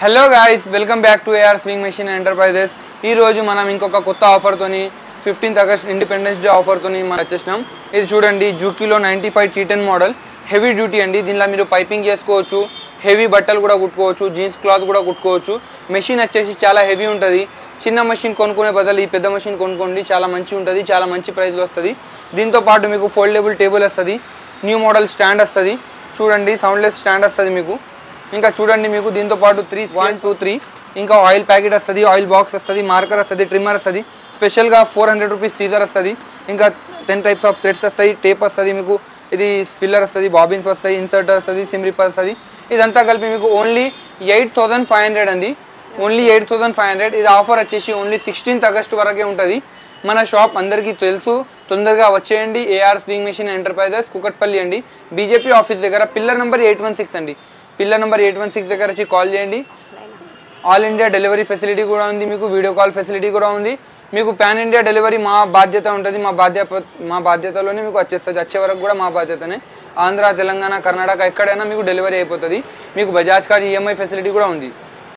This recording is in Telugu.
Hello guys, welcome back to AR Sewing Machine Enterprises. ఈ రోజు మనం ఇంకొక కొత్త ఆఫర్తోని 15th ఆగస్ట్ ఇండిపెండెన్స్ డే ఆఫర్తోని మనం వచ్చేసినాం. ఇది చూడండి, జూకీలో 95 T10 మోడల్ హెవీ డ్యూటీ అండి. దీనిలో మీరు పైపింగ్ చేసుకోవచ్చు, హెవీ బట్టలు కూడా కుట్టుకోవచ్చు, జీన్స్ క్లాత్ కూడా కుట్టుకోవచ్చు. మెషిన్ వచ్చేసి చాలా హెవీ ఉంటుంది. చిన్న మెషిన్ కొనుక్కునే బదులు ఈ పెద్ద మెషిన్ కొనుక్కోండి, చాలా మంచి ఉంటుంది, చాలా మంచి ప్రైస్లో వస్తుంది. దీంతో పాటు మీకు ఫోల్డబుల్ టేబుల్ వస్తుంది, న్యూ మోడల్ స్టాండ్ వస్తుంది. చూడండి, సౌండ్లెస్ స్టాండ్ వస్తుంది మీకు. ఇంకా చూడండి, మీకు దీంతో పాటు 1 2 3 ఇంకా ఆయిల్ ప్యాకెట్ వస్తుంది, ఆయిల్ బాక్స్ వస్తుంది, మార్కర్ వస్తుంది, ట్రిమ్మర్ వస్తుంది. స్పెషల్గా 400 రూపీస్ సీజర్ వస్తుంది. ఇంకా 10 టైప్స్ ఆఫ్ థ్రెడ్స్ వస్తాయి, టేప్ వస్తుంది మీకు. ఇది ఫిల్లర్ వస్తుంది, బాబిన్స్ వస్తాయి, ఇన్సర్టర్ వస్తుంది, సిమ్ రిప్పర్ వస్తుంది. ఇదంతా కలిపి మీకు ఓన్లీ 8500 అండి, ఓన్లీ 8500. ఇది ఆఫర్ వచ్చేసి ఓన్లీ 16th ఆగస్ట్ వరకే ఉంటుంది. మన షాప్ అందరికీ తెలుసు, తొందరగా వచ్చేయండి. AR Sewing Machine Enterprises, Kukatpally అండి, బీజేపీ ఆఫీస్ దగ్గర, పిల్లర్ నెంబర్ 816 అండి. పిల్లర్ నెంబర్ 816 దగ్గర వచ్చి కాల్ చేయండి. ఆల్ ఇండియా డెలివరీ ఫెసిలిటీ కూడా ఉంది మీకు, వీడియో కాల్ ఫెసిలిటీ కూడా ఉంది మీకు. పాన్ ఇండియా డెలివరీ మా బాధ్యత ఉంటుంది, మా బాధ్యతలోనే మీకు వచ్చేస్తుంది. వచ్చే వరకు కూడా మా బాధ్యతనే. ఆంధ్ర, తెలంగాణ, కర్ణాటక ఎక్కడైనా మీకు డెలివరీ అయిపోతుంది. మీకు బజాజ్ కార్డ్ ఈఎంఐ ఫెసిలిటీ కూడా ఉంది.